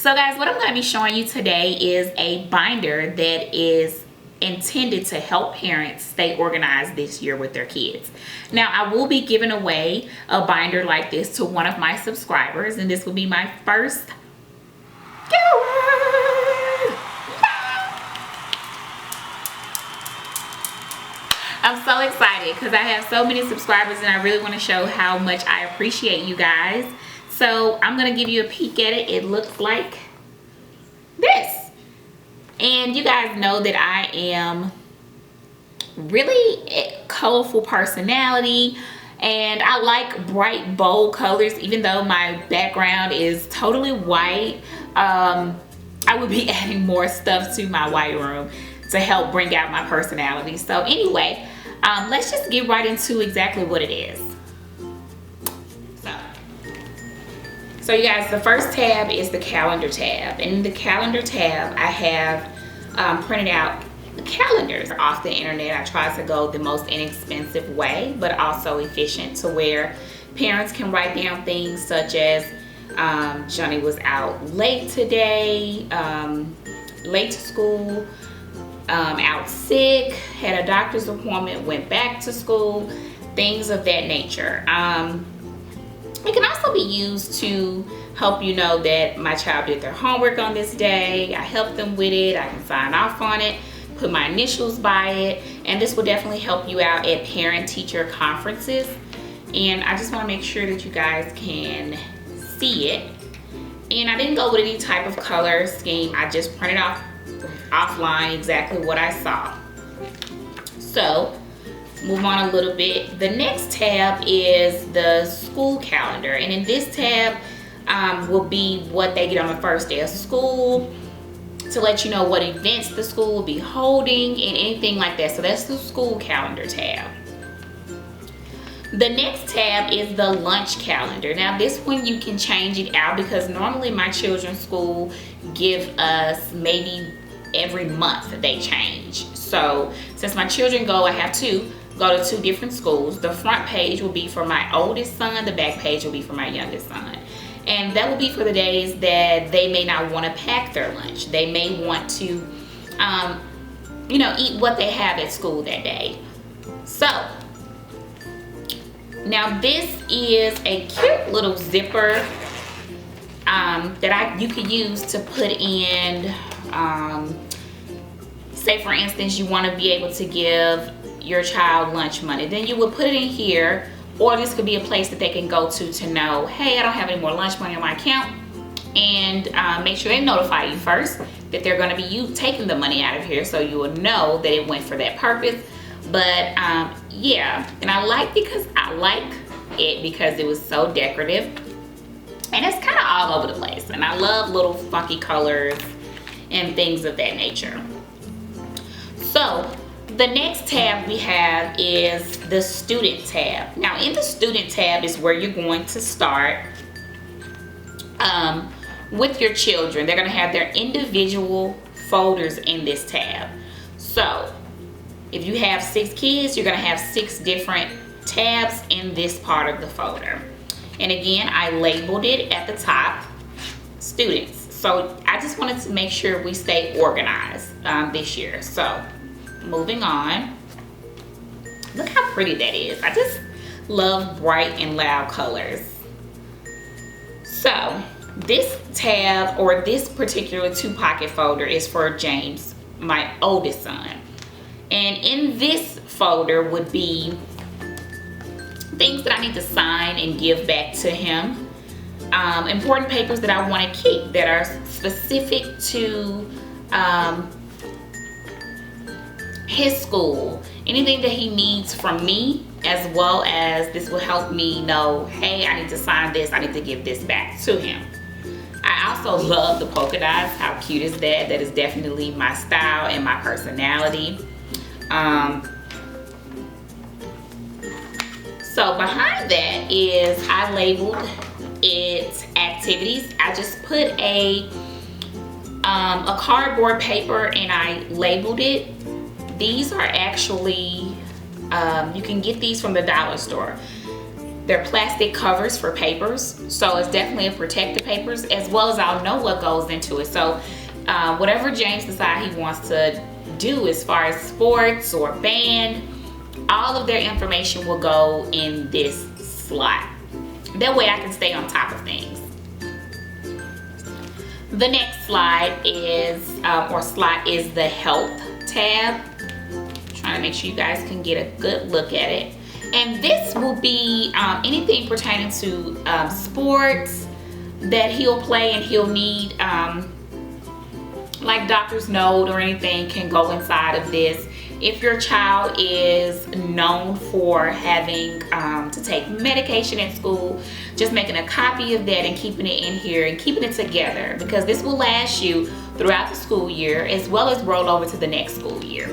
So guys, what I'm going to be showing you today is a binder that is intended to help parents stay organized this year with their kids. Now, I will be giving away a binder like this to one of my subscribers, and this will be my first giveaway. I'm so excited because I have so many subscribers and I really want to show how much I appreciate you guys. So I'm going to give you a peek at it. It looks like this. And you guys know that I am really a colorful personality and I like bright, bold colors. Even though my background is totally white, I would be adding more stuff to my white room to help bring out my personality. So anyway, let's just get right into exactly what it is. So you guys, the first tab is the calendar tab. And in the calendar tab, I have printed out the calendars off the internet. I try to go the most inexpensive way, but also efficient, to where parents can write down things such as Johnny was out late today, late to school, out sick, had a doctor's appointment, went back to school, things of that nature. It can also be used to help you know that my child did their homework on this day. I helped them with it. I can sign off on it, put my initials by it, and this will definitely help you out at parent-teacher conferences. And I just want to make sure that you guys can see it. And I didn't go with any type of color scheme. I just printed off offline exactly what I saw. So move on a little bit. The next tab is the school calendar, and in this tab will be what they get on the first day of school, to let you know what events the school will be holding and anything like that. So that's the school calendar tab. The next tab is the lunch calendar. Now this one you can change it out, because normally my children's school give us maybe every month they change. So since my children go, I have to go to 2 different schools. The front page will be for my oldest son, the back page will be for my youngest son. And that will be for the days that they may not want to pack their lunch. They may want to, you know, eat what they have at school that day. So now this is a cute little zipper that you could use to put in, say for instance, you want to be able to give your child lunch money. Then you would put it in here, or this could be a place that they can go to know, hey, I don't have any more lunch money on my account, and make sure they notify you first that they're going to be taking the money out of here, so you will know that it went for that purpose. But yeah, and I like it because it was so decorative, and it's kind of all over the place, and I love little funky colors and things of that nature. So the next tab we have is the student tab. Now in the student tab is where you're going to start with your children. They're going to have their individual folders in this tab. So if you have 6 kids, you're going to have 6 different tabs in this part of the folder. And again, I labeled it at the top, students. So I just wanted to make sure we stay organized this year. So moving on, look how pretty that is. I just love bright and loud colors. So this tab, or this particular 2-pocket folder, is for James, my oldest son. And in this folder would be things that I need to sign and give back to him. Important papers that I want to keep that are specific to his school, anything that he needs from me, as well as this will help me know, hey, I need to sign this, I need to give this back to him. I also love the polka dots. How cute is that? That is definitely my style and my personality. So behind that is, I labeled it activities. I just put a cardboard paper and I labeled it. These are actually, you can get these from the dollar store. They're plastic covers for papers, so it's definitely a protected papers, as well as I'll know what goes into it. So whatever James decides he wants to do as far as sports or band, all of their information will go in this slot. That way I can stay on top of things. The next slide is, slot is the health tab. Trying to make sure you guys can get a good look at it. And this will be anything pertaining to sports that he'll play and he'll need, like doctor's note or anything can go inside of this. If your child is known for having to take medication at school, just making a copy of that and keeping it in here and keeping it together, because this will last you throughout the school year as well as roll over to the next school year.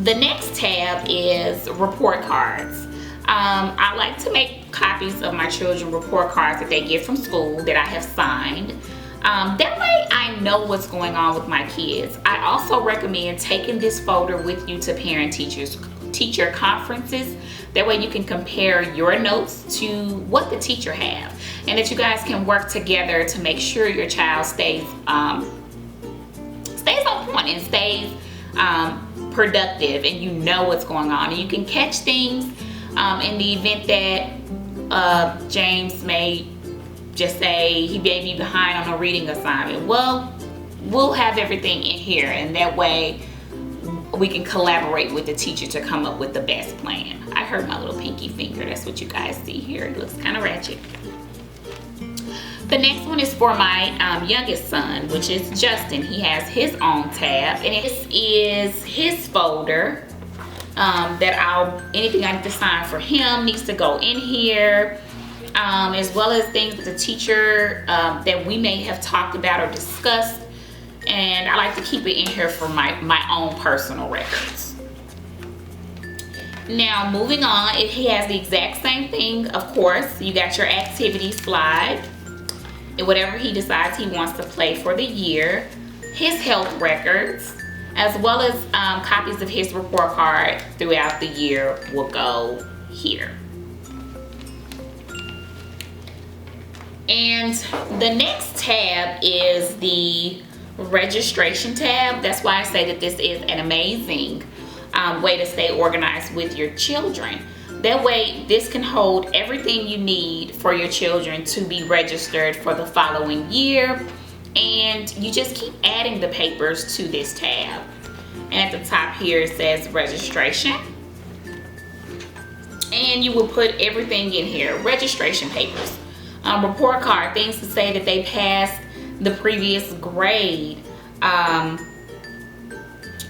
The next tab is report cards. I like to make copies of my children's report cards that they get from school that I have signed. That way I know what's going on with my kids. I also recommend taking this folder with you to teacher conferences. That way you can compare your notes to what the teacher have, and that you guys can work together to make sure your child stays on point and stays productive, and you know what's going on, and you can catch things in the event that James may just say he may be behind on a reading assignment. Well, we'll have everything in here, and that way we can collaborate with the teacher to come up with the best plan. I hurt my little pinky finger. That's what you guys see here. It looks kind of ratchet. The next one is for my youngest son, which is Justin. He has his own tab, and this is his folder that anything I need to sign for him needs to go in here, as well as things that the teacher that we may have talked about or discussed. And I like to keep it in here for my own personal records. Now moving on, he has the exact same thing, of course. You got your activity slide and whatever he decides he wants to play for the year. His health records, as well as copies of his report card throughout the year will go here. And the next tab is the registration tab. That's why I say that this is an amazing way to stay organized with your children. That way this can hold everything you need for your children to be registered for the following year, and you just keep adding the papers to this tab. And at the top here it says registration, and you will put everything in here. Registration papers, report card, things to say that they passed the previous grade,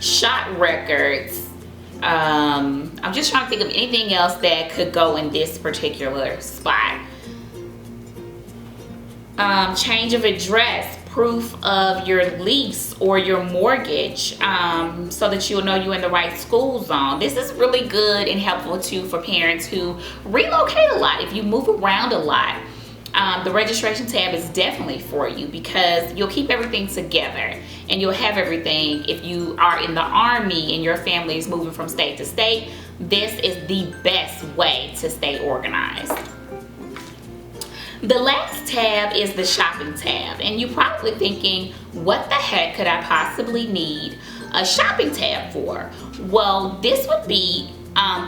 shot records. I'm just trying to think of anything else that could go in this particular spot. Change of address, proof of your lease or your mortgage, so that you'll know you're in the right school zone. This is really good and helpful too for parents who relocate a lot. If you move around a lot, the registration tab is definitely for you, because you'll keep everything together and you'll have everything. If you are in the Army and your family is moving from state to state, this is the best way to stay organized. The last tab is the shopping tab, and you're probably thinking, what the heck could I possibly need a shopping tab for? Well, this would be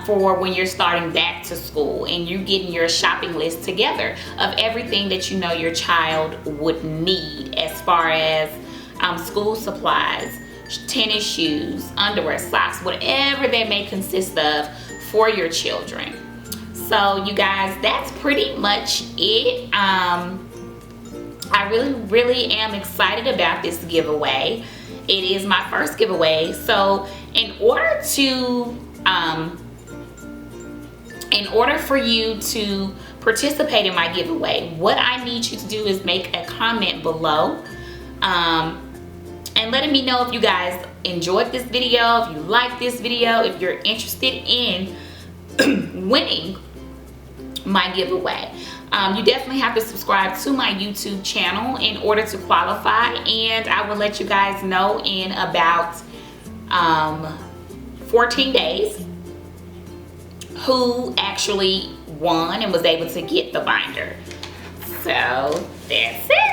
for when you're starting back to school and you're getting your shopping list together of everything that you know your child would need as far as school supplies, tennis shoes, underwear, socks, whatever that may consist of for your children. So you guys, that's pretty much it. I really am excited about this giveaway. It is my first giveaway, so in order for you to participate in my giveaway, what I need you to do is make a comment below and letting me know if you guys enjoyed this video, if you like this video, if you're interested in winning my giveaway. You definitely have to subscribe to my YouTube channel in order to qualify, and I will let you guys know in about 14 days who actually won and was able to get the binder. So that's it.